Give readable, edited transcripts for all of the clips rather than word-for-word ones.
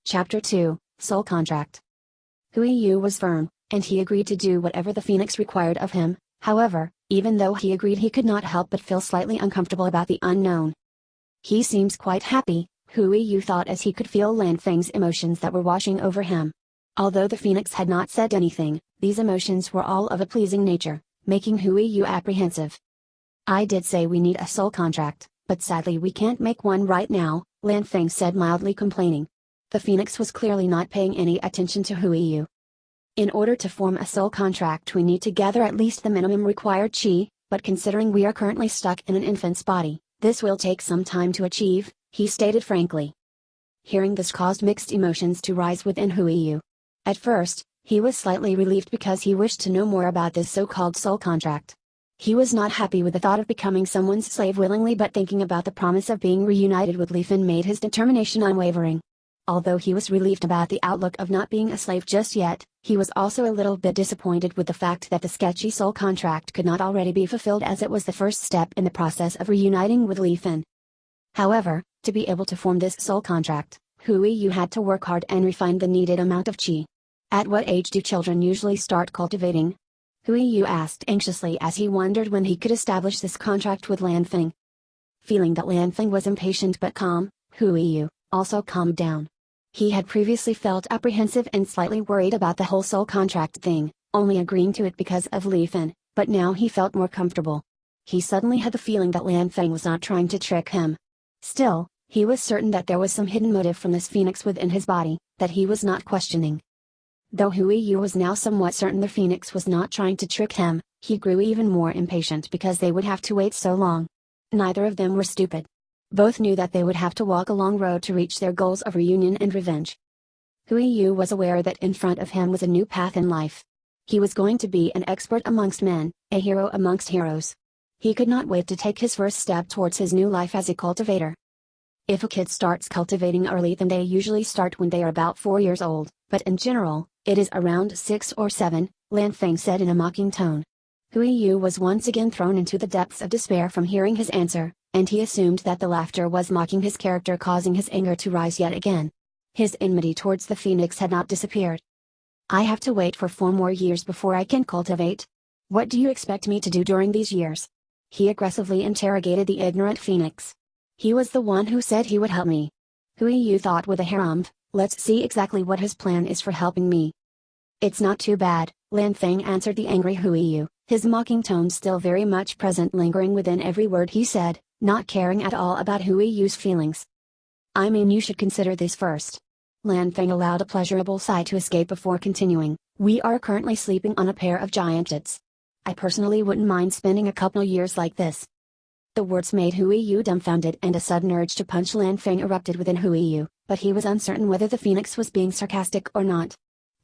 Chapter 2, Soul Contract. Hui Yu was firm, and he agreed to do whatever the Phoenix required of him. However, even though he agreed, he could not help but feel slightly uncomfortable about the unknown. He seems quite happy, Hui Yu thought as he could feel Lan Feng's emotions that were washing over him. Although the Phoenix had not said anything, these emotions were all of a pleasing nature, making Hui Yu apprehensive. I did say we need a soul contract, but sadly we can't make one right now, Lan Feng said, mildly complaining. The Phoenix was clearly not paying any attention to Hui Yu. In order to form a soul contract we need to gather at least the minimum required qi, but considering we are currently stuck in an infant's body, this will take some time to achieve, he stated frankly. Hearing this caused mixed emotions to rise within Hui Yu. At first, he was slightly relieved because he wished to know more about this so-called soul contract. He was not happy with the thought of becoming someone's slave willingly, but thinking about the promise of being reunited with Li Fin made his determination unwavering. Although he was relieved about the outlook of not being a slave just yet, he was also a little bit disappointed with the fact that the sketchy soul contract could not already be fulfilled, as it was the first step in the process of reuniting with Li Fin. However, to be able to form this soul contract, Hui Yu had to work hard and refine the needed amount of qi. At what age do children usually start cultivating? Hui Yu asked anxiously as he wondered when he could establish this contract with Lan Feng. Feeling that Lan Feng was impatient but calm, Hui Yu also calmed down. He had previously felt apprehensive and slightly worried about the whole soul contract thing, only agreeing to it because of Li Fin, but now he felt more comfortable. He suddenly had the feeling that Lan Feng was not trying to trick him. Still, he was certain that there was some hidden motive from this Phoenix within his body, that he was not questioning. Though Hui Yu was now somewhat certain the Phoenix was not trying to trick him, he grew even more impatient because they would have to wait so long. Neither of them were stupid. Both knew that they would have to walk a long road to reach their goals of reunion and revenge. Hui Yu was aware that in front of him was a new path in life. He was going to be an expert amongst men, a hero amongst heroes. He could not wait to take his first step towards his new life as a cultivator. If a kid starts cultivating early, then they usually start when they are about 4 years old, but in general, it is around 6 or 7, Lan Feng said in a mocking tone. Hui Yu was once again thrown into the depths of despair from hearing his answer, and he assumed that the laughter was mocking his character, causing his anger to rise yet again. His enmity towards the Phoenix had not disappeared. I have to wait for 4 more years before I can cultivate? What do you expect me to do during these years? He aggressively interrogated the ignorant Phoenix. He was the one who said he would help me. Hui Yu thought with a harumph, let's see exactly what his plan is for helping me. It's not too bad, Lan Feng answered the angry Hui Yu, his mocking tone still very much present, lingering within every word he said, not caring at all about Hui Yu's feelings. I mean, you should consider this first. Lan Feng allowed a pleasurable sigh to escape before continuing. We are currently sleeping on a pair of giant jets. I personally wouldn't mind spending a couple years like this. The words made Hui Yu dumbfounded, and a sudden urge to punch Lan Feng erupted within Hui Yu, but he was uncertain whether the Phoenix was being sarcastic or not.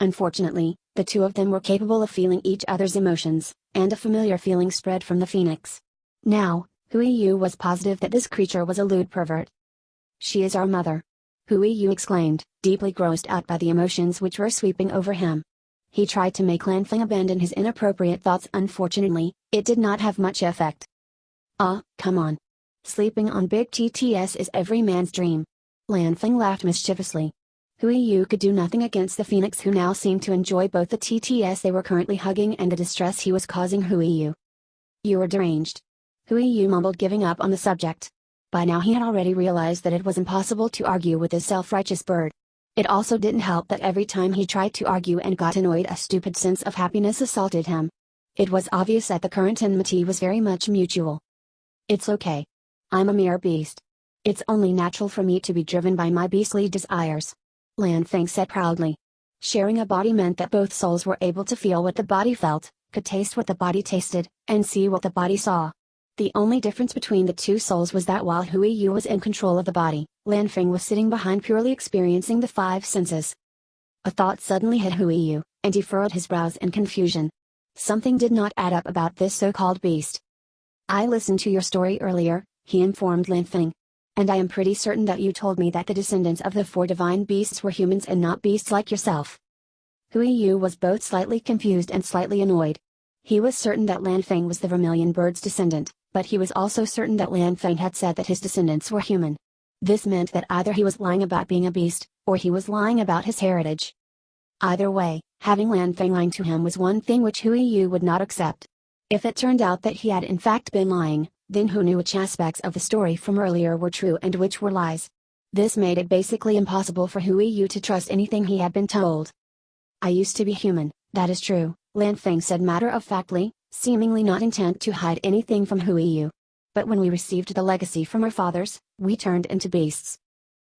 Unfortunately, the two of them were capable of feeling each other's emotions, and a familiar feeling spread from the Phoenix. Now, Hui Yu was positive that this creature was a lewd pervert. She is our mother. Hui Yu exclaimed, deeply grossed out by the emotions which were sweeping over him. He tried to make Lan Feng abandon his inappropriate thoughts. Unfortunately, it did not have much effect. Ah, come on. Sleeping on big TTS is every man's dream. Lan Feng laughed mischievously. Hui Yu could do nothing against the Phoenix, who now seemed to enjoy both the TTS they were currently hugging and the distress he was causing Hui Yu. You are deranged. Hui Yu mumbled, giving up on the subject. By now he had already realized that it was impossible to argue with this self-righteous bird. It also didn't help that every time he tried to argue and got annoyed, a stupid sense of happiness assaulted him. It was obvious that the current enmity was very much mutual. It's okay. I'm a mere beast. It's only natural for me to be driven by my beastly desires. Lan Feng said proudly. Sharing a body meant that both souls were able to feel what the body felt, could taste what the body tasted, and see what the body saw. The only difference between the two souls was that while Hui Yu was in control of the body, Lan Feng was sitting behind, purely experiencing the 5 senses. A thought suddenly hit Hui Yu, and he furrowed his brows in confusion. Something did not add up about this so-called beast. I listened to your story earlier, he informed Lan Feng. And I am pretty certain that you told me that the descendants of the 4 divine beasts were humans and not beasts like yourself. Hui Yu was both slightly confused and slightly annoyed. He was certain that Lan Feng was the vermilion bird's descendant, but he was also certain that Lan Feng had said that his descendants were human. This meant that either he was lying about being a beast, or he was lying about his heritage. Either way, having Lan Feng lying to him was one thing which Hui Yu would not accept. If it turned out that he had in fact been lying, then who knew which aspects of the story from earlier were true and which were lies? This made it basically impossible for Hui Yu to trust anything he had been told. I used to be human, that is true, Lan Feng said matter-of-factly, seemingly not intent to hide anything from Hui Yu. But when we received the legacy from our fathers, we turned into beasts.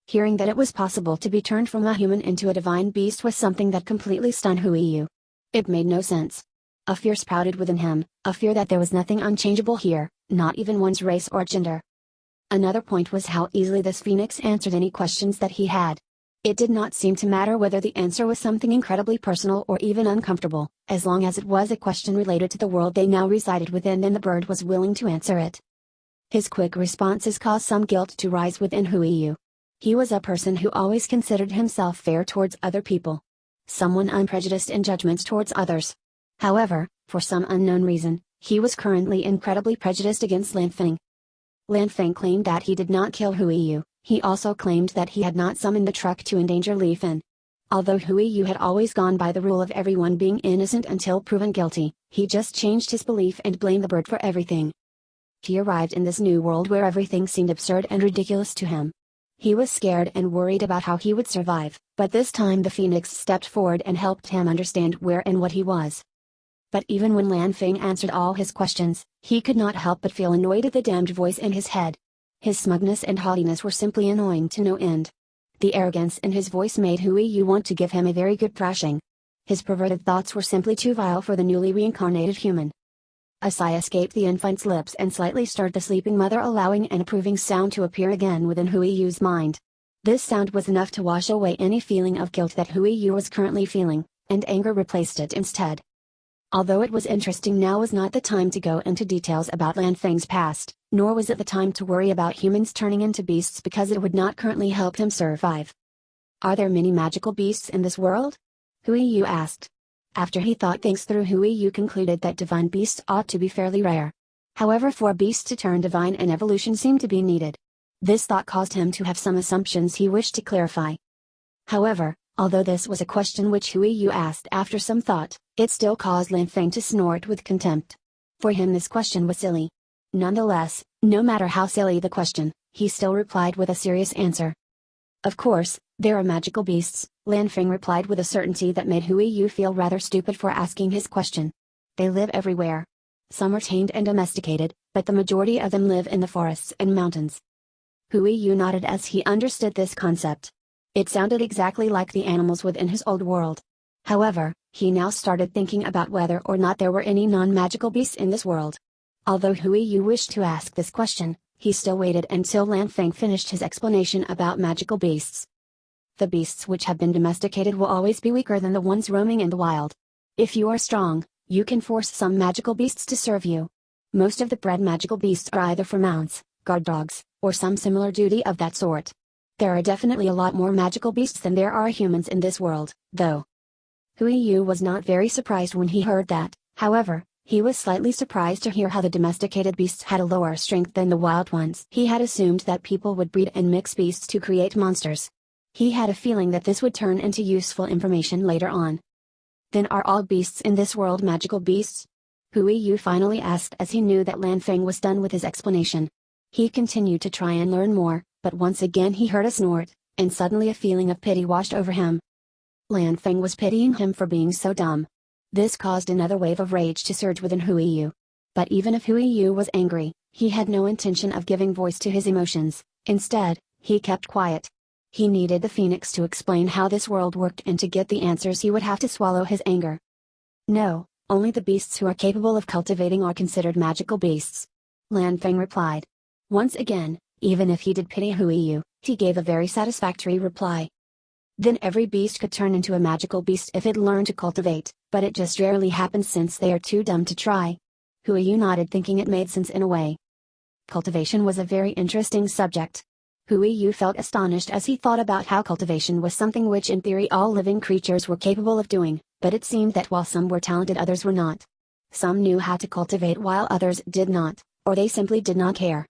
Hearing that it was possible to be turned from a human into a divine beast was something that completely stunned Hui Yu. It made no sense. A fear sprouted within him, a fear that there was nothing unchangeable here, not even one's race or gender. Another point was how easily this phoenix answered any questions that he had. It did not seem to matter whether the answer was something incredibly personal or even uncomfortable, as long as it was a question related to the world they now resided within, then the bird was willing to answer it. His quick responses caused some guilt to rise within Hui Yu. He was a person who always considered himself fair towards other people. Someone unprejudiced in judgments towards others. However, for some unknown reason, he was currently incredibly prejudiced against Lan Feng. Lan Feng claimed that he did not kill Hui Yu. He also claimed that he had not summoned the truck to endanger Li Fin. Although Hui Yu had always gone by the rule of everyone being innocent until proven guilty, he just changed his belief and blamed the bird for everything. He arrived in this new world where everything seemed absurd and ridiculous to him. He was scared and worried about how he would survive, but this time the phoenix stepped forward and helped him understand where and what he was. But even when Lan Feng answered all his questions, he could not help but feel annoyed at the damned voice in his head. His smugness and haughtiness were simply annoying to no end. The arrogance in his voice made Hui Yu want to give him a very good thrashing. His perverted thoughts were simply too vile for the newly reincarnated human. A sigh escaped the infant's lips and slightly stirred the sleeping mother, allowing an approving sound to appear again within Hui Yu's mind. This sound was enough to wash away any feeling of guilt that Hui Yu was currently feeling, and anger replaced it instead. Although it was interesting, now was not the time to go into details about Lan Feng's past, nor was it the time to worry about humans turning into beasts because it would not currently help him survive. Are there many magical beasts in this world? Hui Yu asked. After he thought things through, Hui Yu concluded that divine beasts ought to be fairly rare. However, for a beast to turn divine, an evolution seemed to be needed. This thought caused him to have some assumptions he wished to clarify. However, although this was a question which Hui Yu asked after some thought, it still caused Lan Feng to snort with contempt. For him this question was silly. Nonetheless, no matter how silly the question, he still replied with a serious answer. Of course, there are magical beasts, Lan Feng replied with a certainty that made Hui Yu feel rather stupid for asking his question. They live everywhere. Some are tamed and domesticated, but the majority of them live in the forests and mountains. Hui Yu nodded as he understood this concept. It sounded exactly like the animals within his old world. However, he now started thinking about whether or not there were any non-magical beasts in this world. Although Hui Yu wished to ask this question, he still waited until Lan Feng finished his explanation about magical beasts. The beasts which have been domesticated will always be weaker than the ones roaming in the wild. If you are strong, you can force some magical beasts to serve you. Most of the bred magical beasts are either for mounts, guard dogs, or some similar duty of that sort. There are definitely a lot more magical beasts than there are humans in this world, though. Hui Yu was not very surprised when he heard that. However, he was slightly surprised to hear how the domesticated beasts had a lower strength than the wild ones. He had assumed that people would breed and mix beasts to create monsters. He had a feeling that this would turn into useful information later on. Then are all beasts in this world magical beasts? Hui Yu finally asked as he knew that Lan Feng was done with his explanation. He continued to try and learn more, but once again he heard a snort, and suddenly a feeling of pity washed over him. Lan Feng was pitying him for being so dumb. This caused another wave of rage to surge within Hui Yu. But even if Hui Yu was angry, he had no intention of giving voice to his emotions. Instead, he kept quiet. He needed the phoenix to explain how this world worked, and to get the answers he would have to swallow his anger. No, only the beasts who are capable of cultivating are considered magical beasts. Lan Feng replied. Once again, even if he did pity Hui Yu, he gave a very satisfactory reply. Then every beast could turn into a magical beast if it learned to cultivate, but it just rarely happens since they are too dumb to try. Hui Yu nodded, thinking it made sense in a way. Cultivation was a very interesting subject. Hui Yu felt astonished as he thought about how cultivation was something which in theory all living creatures were capable of doing, but it seemed that while some were talented, others were not. Some knew how to cultivate while others did not, or they simply did not care.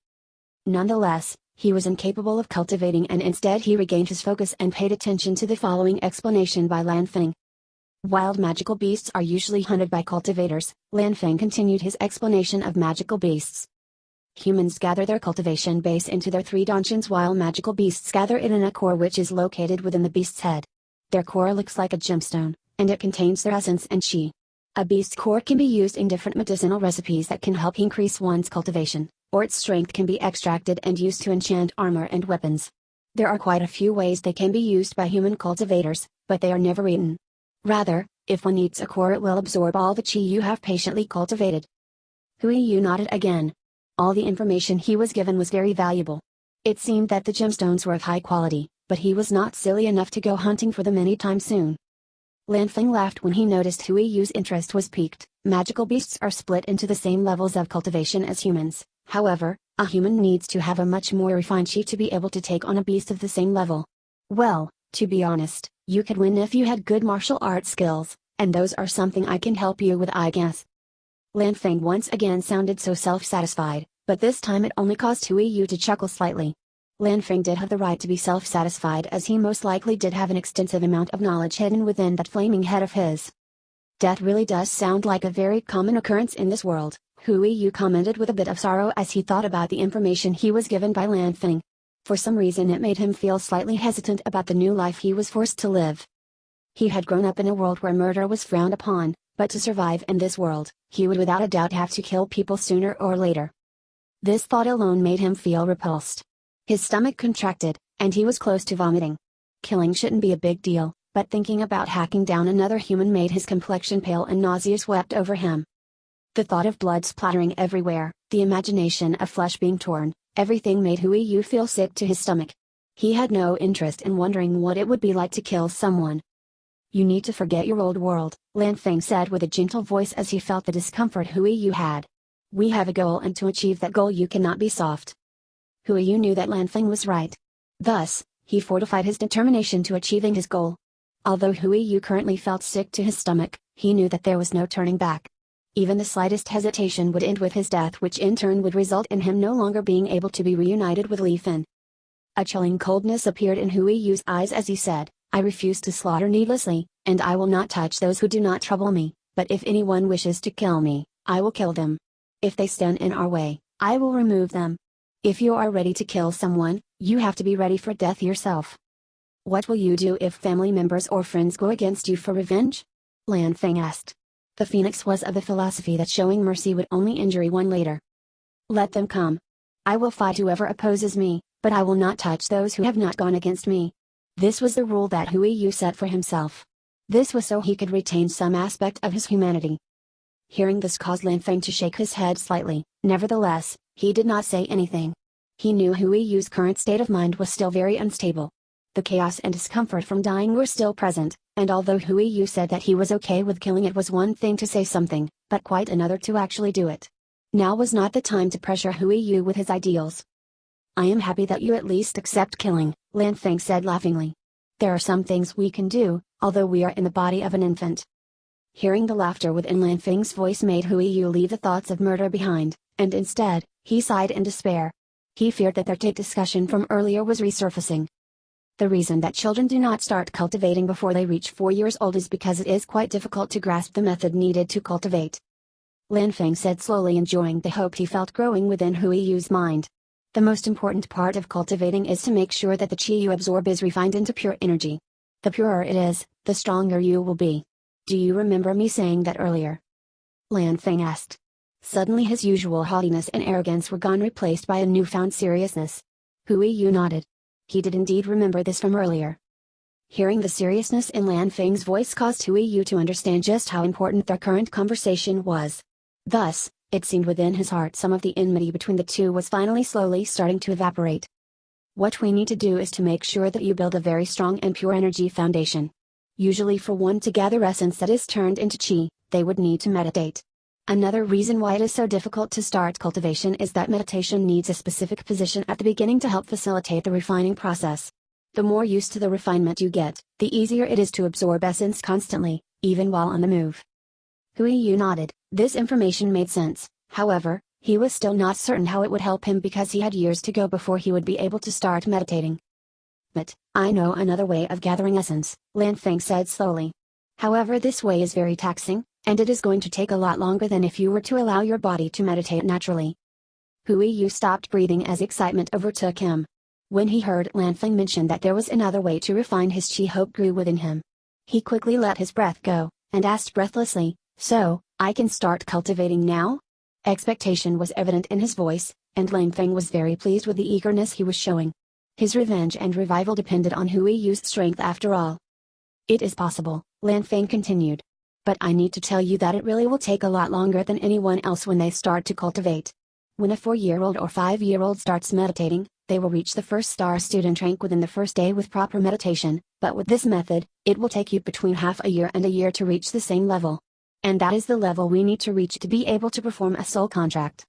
Nonetheless, He was incapable of cultivating, and instead he regained his focus and paid attention to the following explanation by Lan Feng. Wild magical beasts are usually hunted by cultivators. Lan Feng continued his explanation of magical beasts. Humans gather their cultivation base into their three donchins, while magical beasts gather it in a core which is located within the beast's head. Their core looks like a gemstone, and it contains their essence and chi. A beast's core can be used in different medicinal recipes that can help increase one's cultivation, or its strength can be extracted and used to enchant armor and weapons. There are quite a few ways they can be used by human cultivators, but they are never eaten. Rather, if one eats a core, it will absorb all the chi you have patiently cultivated. Hui Yu nodded again. All the information he was given was very valuable. It seemed that the gemstones were of high quality, but he was not silly enough to go hunting for them anytime soon. Lan Feng laughed when he noticed Hui Yu's interest was piqued. Magical beasts are split into the same levels of cultivation as humans. However, a human needs to have a much more refined chi to be able to take on a beast of the same level. Well, to be honest, you could win if you had good martial arts skills, and those are something I can help you with, I guess. Lan Feng once again sounded so self-satisfied, but this time it only caused Hui Yu to chuckle slightly. Lan Feng did have the right to be self-satisfied, as he most likely did have an extensive amount of knowledge hidden within that flaming head of his. Death really does sound like a very common occurrence in this world, Hui Yu commented with a bit of sorrow as he thought about the information he was given by Lan Feng. For some reason it made him feel slightly hesitant about the new life he was forced to live. He had grown up in a world where murder was frowned upon, but to survive in this world, he would without a doubt have to kill people sooner or later. This thought alone made him feel repulsed. His stomach contracted, and he was close to vomiting. Killing shouldn't be a big deal, but thinking about hacking down another human made his complexion pale and nausea swept over him. The thought of blood splattering everywhere, the imagination of flesh being torn, everything made Hui Yu feel sick to his stomach. He had no interest in wondering what it would be like to kill someone. You need to forget your old world, Lan Feng said with a gentle voice as he felt the discomfort Hui Yu had. We have a goal, and to achieve that goal you cannot be soft. Hui Yu knew that Lan Feng was right. Thus, he fortified his determination to achieving his goal. Although Hui Yu currently felt sick to his stomach, he knew that there was no turning back. Even the slightest hesitation would end with his death, which in turn would result in him no longer being able to be reunited with Li Fin. A chilling coldness appeared in Hui Yu's eyes as he said, I refuse to slaughter needlessly, and I will not touch those who do not trouble me, but if anyone wishes to kill me, I will kill them. If they stand in our way, I will remove them. If you are ready to kill someone, you have to be ready for death yourself. What will you do if family members or friends go against you for revenge? Lan Feng asked. The phoenix was of the philosophy that showing mercy would only injure one later. Let them come. I will fight whoever opposes me, but I will not touch those who have not gone against me. This was the rule that Hui Yu set for himself. This was so he could retain some aspect of his humanity. Hearing this caused Lan Feng to shake his head slightly. Nevertheless, he did not say anything. He knew Hui Yu's current state of mind was still very unstable. The chaos and discomfort from dying were still present, and although Hui Yu said that he was okay with killing, it was one thing to say something, but quite another to actually do it. Now was not the time to pressure Hui Yu with his ideals. I am happy that you at least accept killing, Lan Feng said laughingly. There are some things we can do, although we are in the body of an infant. Hearing the laughter within Lan Feng's voice made Hui Yu leave the thoughts of murder behind, and instead, he sighed in despair. He feared that their discussion from earlier was resurfacing. The reason that children do not start cultivating before they reach 4 years old is because it is quite difficult to grasp the method needed to cultivate. Lan Feng said slowly, enjoying the hope he felt growing within Hui Yu's mind. The most important part of cultivating is to make sure that the chi you absorb is refined into pure energy. The purer it is, the stronger you will be. Do you remember me saying that earlier? Lan Feng asked. Suddenly his usual haughtiness and arrogance were gone, replaced by a newfound seriousness. Hui Yu nodded. He did indeed remember this from earlier. Hearing the seriousness in Lan Feng's voice caused Hui Yu to understand just how important their current conversation was. Thus, it seemed within his heart some of the enmity between the two was finally slowly starting to evaporate. What we need to do is to make sure that you build a very strong and pure energy foundation. Usually for one to gather essence that is turned into chi, they would need to meditate. Another reason why it is so difficult to start cultivation is that meditation needs a specific position at the beginning to help facilitate the refining process. The more used to the refinement you get, the easier it is to absorb essence constantly, even while on the move. Hui Yu nodded. This information made sense. However, He was still not certain how it would help him because he had years to go before he would be able to start meditating. But, I know another way of gathering essence, Lan Feng said slowly. However, this way is very taxing, and it is going to take a lot longer than if you were to allow your body to meditate naturally. Hui Yu stopped breathing as excitement overtook him. When he heard Lan Feng mention that there was another way to refine his qi, hope grew within him. He quickly let his breath go, and asked breathlessly, "So, I can start cultivating now?" Expectation was evident in his voice, and Lan Feng was very pleased with the eagerness he was showing. His revenge and revival depended on Hui Yu's strength after all. "It is possible," Lan Feng continued. "But I need to tell you that it really will take a lot longer than anyone else when they start to cultivate. When a 4-year-old or 5-year-old starts meditating, they will reach the first star student rank within the first day with proper meditation, but with this method, it will take you between half a year and a year to reach the same level. And that is the level we need to reach to be able to perform a soul contract."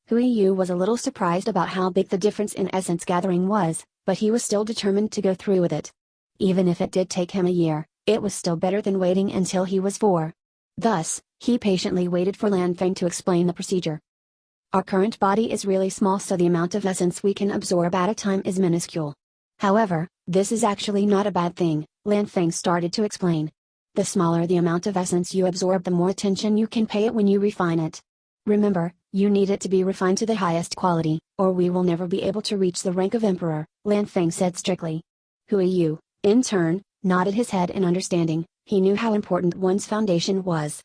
Hui Yu was a little surprised about how big the difference in essence gathering was, but he was still determined to go through with it. Even if it did take him a year, it was still better than waiting until he was 4. Thus, he patiently waited for Lan Feng to explain the procedure. "Our current body is really small, so the amount of essence we can absorb at a time is minuscule. However, this is actually not a bad thing," Lan Feng started to explain. "The smaller the amount of essence you absorb, the more attention you can pay it when you refine it. Remember, you need it to be refined to the highest quality, or we will never be able to reach the rank of emperor," Lan Feng said strictly. Hui Yu, in turn, nodded his head in understanding. He knew how important one's foundation was.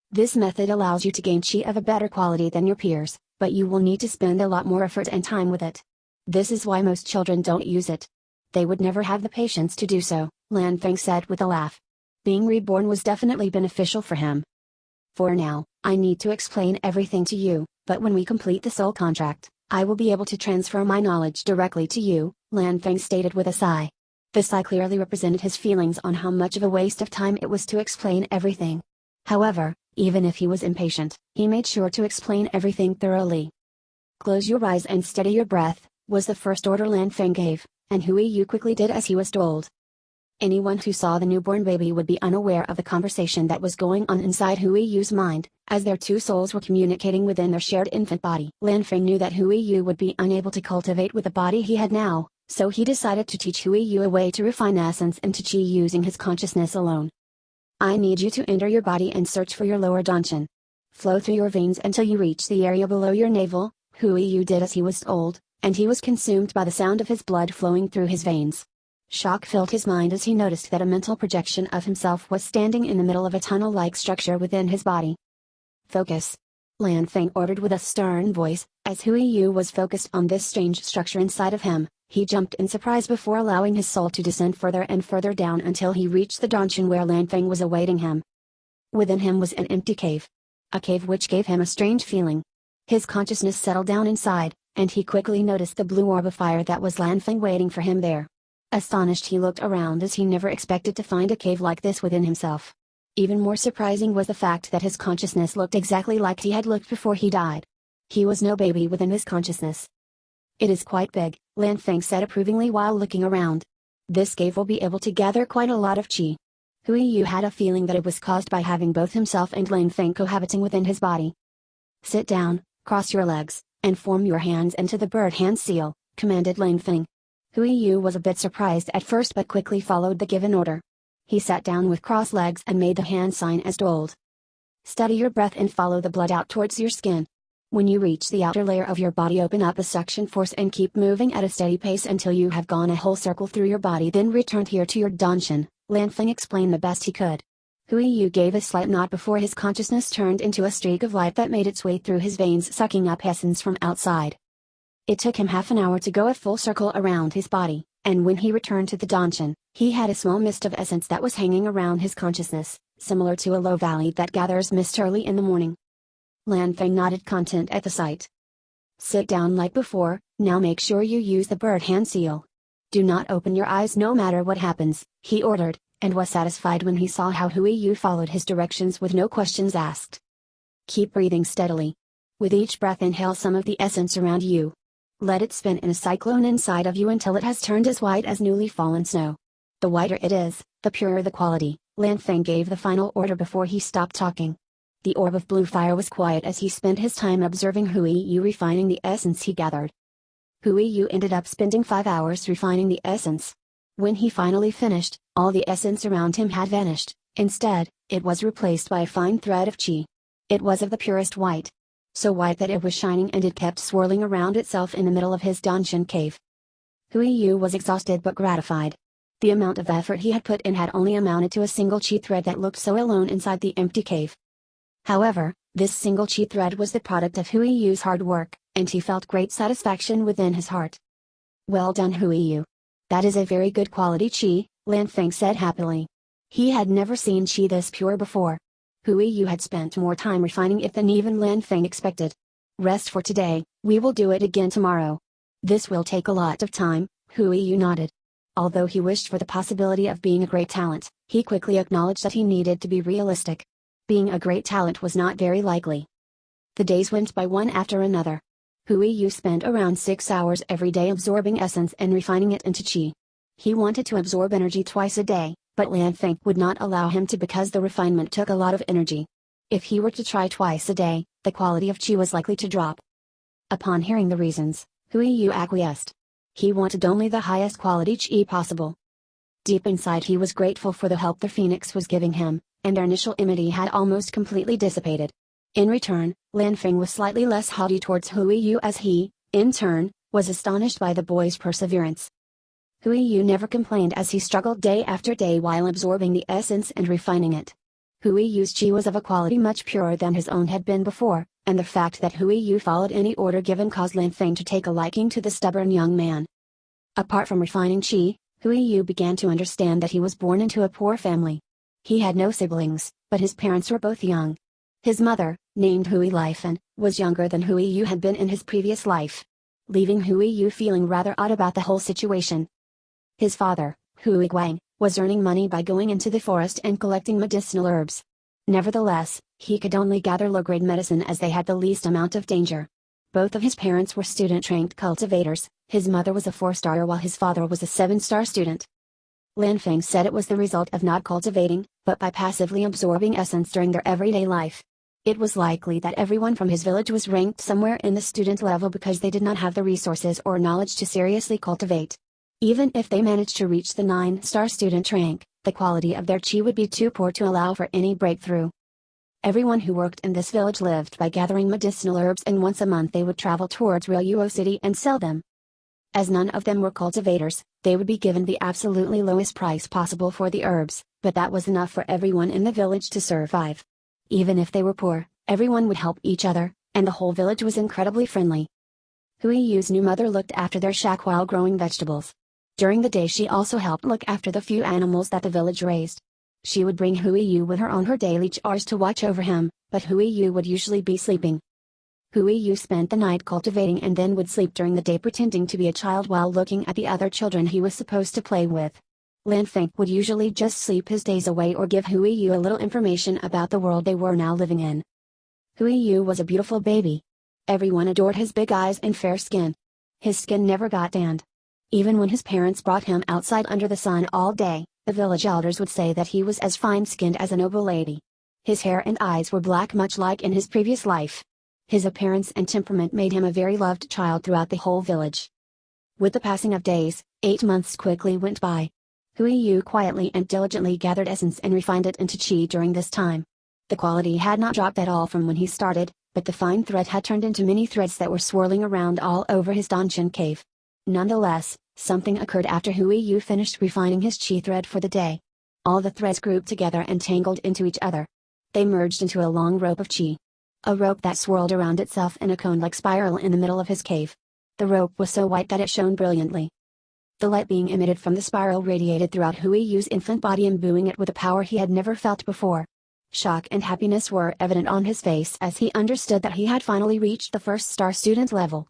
"This method allows you to gain qi of a better quality than your peers, but you will need to spend a lot more effort and time with it. This is why most children don't use it. They would never have the patience to do so," Lan Feng said with a laugh. Being reborn was definitely beneficial for him. "For now, I need to explain everything to you, but when we complete the soul contract, I will be able to transfer my knowledge directly to you," Lan Feng stated with a sigh. The sigh clearly represented his feelings on how much of a waste of time it was to explain everything. However, even if he was impatient, he made sure to explain everything thoroughly. "Close your eyes and steady your breath," was the first order Lan Feng gave, and Hui Yu quickly did as he was told. Anyone who saw the newborn baby would be unaware of the conversation that was going on inside Hui Yu's mind, as their two souls were communicating within their shared infant body. Lan Feng knew that Hui Yu would be unable to cultivate with the body he had now, so he decided to teach Hui Yu a way to refine essence into qi using his consciousness alone. "I need you to enter your body and search for your lower dantian. Flow through your veins until you reach the area below your navel." Hui Yu did as he was told, and he was consumed by the sound of his blood flowing through his veins. Shock filled his mind as he noticed that a mental projection of himself was standing in the middle of a tunnel-like structure within his body. "Focus!" Lan Feng ordered with a stern voice. As Hui Yu was focused on this strange structure inside of him, he jumped in surprise before allowing his soul to descend further and further down until he reached the dantian where Lan Feng was awaiting him. Within him was an empty cave. A cave which gave him a strange feeling. His consciousness settled down inside, and he quickly noticed the blue orb of fire that was Lan Feng waiting for him there. Astonished, he looked around as he never expected to find a cave like this within himself. Even more surprising was the fact that his consciousness looked exactly like he had looked before he died. He was no baby within his consciousness. "It is quite big," Lan Feng said approvingly while looking around. "This cave will be able to gather quite a lot of qi." Hui Yu had a feeling that it was caused by having both himself and Lan Feng cohabiting within his body. "Sit down, cross your legs, and form your hands into the bird hand seal," commanded Lan Feng. Hui Yu was a bit surprised at first but quickly followed the given order. He sat down with crossed legs and made the hand sign as told. "Steady your breath and follow the blood out towards your skin. When you reach the outer layer of your body, open up a suction force and keep moving at a steady pace until you have gone a whole circle through your body, then return here to your dantian," Lan Feng explained the best he could. Hui Yu gave a slight nod before his consciousness turned into a streak of light that made its way through his veins, sucking up essence from outside. It took him half an hour to go a full circle around his body, and when he returned to the dantian, he had a small mist of essence that was hanging around his consciousness, similar to a low valley that gathers mist early in the morning. Lan Feng nodded, content at the sight. "Sit down like before, now make sure you use the bird hand seal. Do not open your eyes no matter what happens," he ordered, and was satisfied when he saw how Hui Yu followed his directions with no questions asked. "Keep breathing steadily. With each breath, inhale some of the essence around you. Let it spin in a cyclone inside of you until it has turned as white as newly fallen snow. The whiter it is, the purer the quality," Lan Feng gave the final order before he stopped talking. The orb of blue fire was quiet as he spent his time observing Hui Yu refining the essence he gathered. Hui Yu ended up spending 5 hours refining the essence. When he finally finished, all the essence around him had vanished. Instead, it was replaced by a fine thread of qi. It was of the purest white. So white that it was shining and it kept swirling around itself in the middle of his Danshan cave. Hui Yu was exhausted but gratified. The amount of effort he had put in had only amounted to a single qi thread that looked so alone inside the empty cave. However, this single qi thread was the product of Hui Yu's hard work, and he felt great satisfaction within his heart. Well done, Hui Yu. That is a very good quality qi, Lan Feng said happily. He had never seen qi this pure before. Hui Yu had spent more time refining it than even Lan Feng expected. Rest for today, we will do it again tomorrow. This will take a lot of time, Hui Yu nodded. Although he wished for the possibility of being a great talent, he quickly acknowledged that he needed to be realistic. Being a great talent was not very likely. The days went by one after another. Hui Yu spent around 6 hours every day absorbing essence and refining it into qi. He wanted to absorb energy twice a day, but Lan Feng would not allow him to because the refinement took a lot of energy. If he were to try twice a day, the quality of qi was likely to drop. Upon hearing the reasons, Hui Yu acquiesced. He wanted only the highest quality qi possible. Deep inside he was grateful for the help the phoenix was giving him, and their initial enmity had almost completely dissipated. In return, Lan Feng was slightly less haughty towards Hui Yu as he, in turn, was astonished by the boy's perseverance. Hui Yu never complained as he struggled day after day while absorbing the essence and refining it. Hui Yu's qi was of a quality much purer than his own had been before, and the fact that Hui Yu followed any order given caused Lan Feng to take a liking to the stubborn young man. Apart from refining qi, Hui Yu began to understand that he was born into a poor family. He had no siblings, but his parents were both young. His mother, named Hui Lifen, was younger than Hui Yu had been in his previous life, leaving Hui Yu feeling rather odd about the whole situation. His father, Hui Guang, was earning money by going into the forest and collecting medicinal herbs. Nevertheless, he could only gather low-grade medicine as they had the least amount of danger. Both of his parents were student-trained cultivators. His mother was a 4-star while his father was a 7-star student. Lan Feng said it was the result of not cultivating, but by passively absorbing essence during their everyday life. It was likely that everyone from his village was ranked somewhere in the student level because they did not have the resources or knowledge to seriously cultivate. Even if they managed to reach the 9-star student rank, the quality of their qi would be too poor to allow for any breakthrough. Everyone who worked in this village lived by gathering medicinal herbs, and once a month they would travel towards Ryuo City and sell them. As none of them were cultivators, they would be given the absolutely lowest price possible for the herbs, but that was enough for everyone in the village to survive. Even if they were poor, everyone would help each other, and the whole village was incredibly friendly. Hui Yu's new mother looked after their shack while growing vegetables. During the day she also helped look after the few animals that the village raised. She would bring Hui Yu with her on her daily chores to watch over him, but Hui Yu would usually be sleeping. Hui Yu spent the night cultivating and then would sleep during the day pretending to be a child while looking at the other children he was supposed to play with. Lan Feng would usually just sleep his days away or give Hui Yu a little information about the world they were now living in. Hui Yu was a beautiful baby. Everyone adored his big eyes and fair skin. His skin never got tanned. Even when his parents brought him outside under the sun all day, the village elders would say that he was as fine-skinned as a noble lady. His hair and eyes were black, much like in his previous life. His appearance and temperament made him a very loved child throughout the whole village. With the passing of days, 8 months quickly went by. Hui Yu quietly and diligently gathered essence and refined it into qi during this time. The quality had not dropped at all from when he started, but the fine thread had turned into many threads that were swirling around all over his Danshan cave. Nonetheless, something occurred after Hui Yu finished refining his qi thread for the day. All the threads grouped together and tangled into each other. They merged into a long rope of qi. A rope that swirled around itself in a cone-like spiral in the middle of his cave. The rope was so white that it shone brilliantly. The light being emitted from the spiral radiated throughout Hui Yu's infant body, imbuing it with a power he had never felt before. Shock and happiness were evident on his face as he understood that he had finally reached the 1-star student level.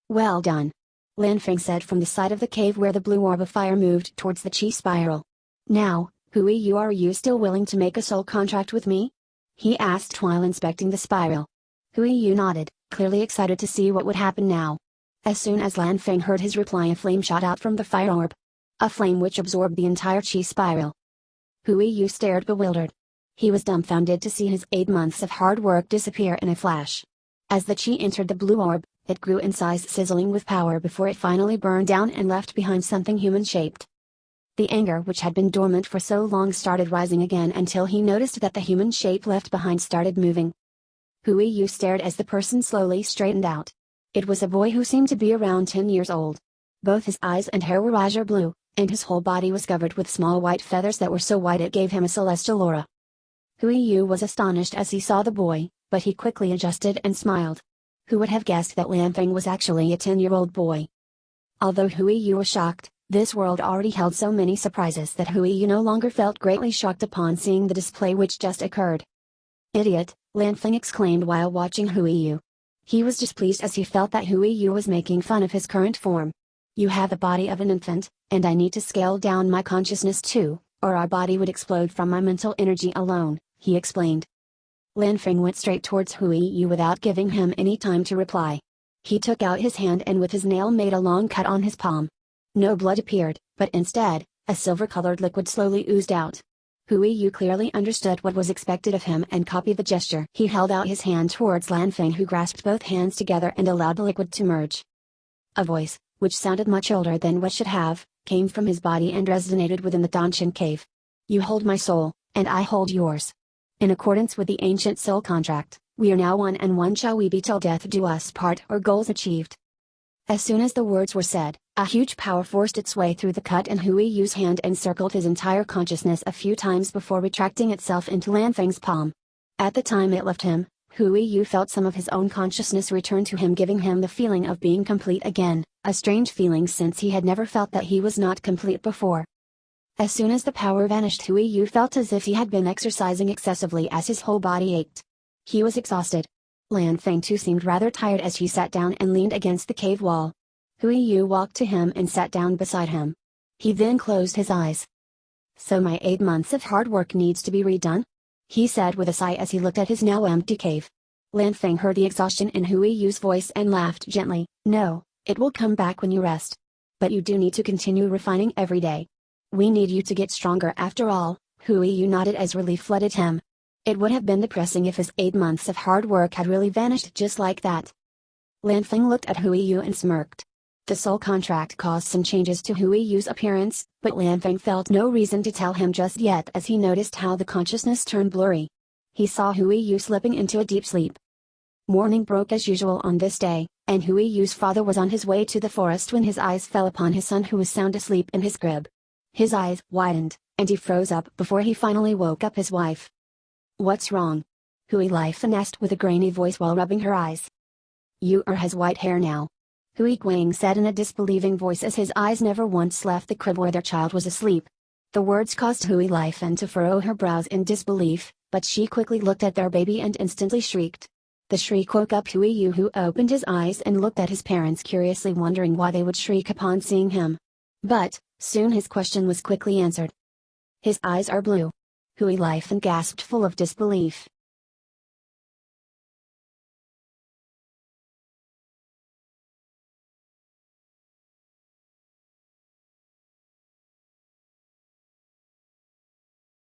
Well done. Lan Feng said from the side of the cave where the blue orb of fire moved towards the qi spiral. Now, Hui Yu, are you still willing to make a soul contract with me? He asked while inspecting the spiral. Hui Yu nodded, clearly excited to see what would happen now. As soon as Lan Feng heard his reply, a flame shot out from the fire orb. A flame which absorbed the entire qi spiral. Hui Yu stared bewildered. He was dumbfounded to see his 8 months of hard work disappear in a flash. As the chi entered the blue orb, it grew in size, sizzling with power before it finally burned down and left behind something human-shaped. The anger which had been dormant for so long started rising again until he noticed that the human shape left behind started moving. Hui Yu stared as the person slowly straightened out. It was a boy who seemed to be around 10 years old. Both his eyes and hair were azure blue, and his whole body was covered with small white feathers that were so white it gave him a celestial aura. Hui Yu was astonished as he saw the boy, but he quickly adjusted and smiled. Who would have guessed that Lan Feng was actually a 10-year-old boy? Although Hui Yu was shocked, this world already held so many surprises that Hui Yu no longer felt greatly shocked upon seeing the display which just occurred. "Idiot," Lan Feng exclaimed while watching Hui Yu. He was displeased as he felt that Hui Yu was making fun of his current form. "You have the body of an infant, and I need to scale down my consciousness too, or our body would explode from my mental energy alone," he explained. Lan Feng went straight towards Hui Yu without giving him any time to reply. He took out his hand and with his nail made a long cut on his palm. No blood appeared, but instead, a silver-colored liquid slowly oozed out. Hui Yu clearly understood what was expected of him and copied the gesture. He held out his hand towards Lan Feng, who grasped both hands together and allowed the liquid to merge. A voice, which sounded much older than what should have, came from his body and resonated within the Danshan cave. "You hold my soul, and I hold yours. In accordance with the ancient soul contract, we are now one and one shall we be till death do us part or goals achieved." As soon as the words were said, a huge power forced its way through the cut in Hui Yu's hand and circled his entire consciousness a few times before retracting itself into Lan Feng's palm. At the time it left him, Hui Yu felt some of his own consciousness return to him, giving him the feeling of being complete again, a strange feeling since he had never felt that he was not complete before. As soon as the power vanished, Hui Yu felt as if he had been exercising excessively as his whole body ached. He was exhausted. Lan Feng too seemed rather tired as he sat down and leaned against the cave wall. Hui Yu walked to him and sat down beside him. He then closed his eyes. "So my 8 months of hard work needs to be redone?" he said with a sigh as he looked at his now empty cave. Lan Feng heard the exhaustion in Hui Yu's voice and laughed gently. "No, it will come back when you rest. But you do need to continue refining every day. We need you to get stronger after all." Hui Yu nodded as relief flooded him. It would have been depressing if his 8 months of hard work had really vanished just like that. Lan Feng looked at Hui Yu and smirked. The soul contract caused some changes to Hui Yu's appearance, but Lan Feng felt no reason to tell him just yet as he noticed how the consciousness turned blurry. He saw Hui Yu slipping into a deep sleep. Morning broke as usual on this day, and Hui Yu's father was on his way to the forest when his eyes fell upon his son, who was sound asleep in his crib. His eyes widened, and he froze up before he finally woke up his wife. "What's wrong?" Hui Lifen asked with a grainy voice while rubbing her eyes. "You has white hair now," Hui Guang said in a disbelieving voice as his eyes never once left the crib where their child was asleep. The words caused Hui Lifen to furrow her brows in disbelief, but she quickly looked at their baby and instantly shrieked. The shriek woke up Hui Yu, who opened his eyes and looked at his parents curiously, wondering why they would shriek upon seeing him. But, soon his question was quickly answered. "His eyes are blue." Hui Lifen gasped full of disbelief.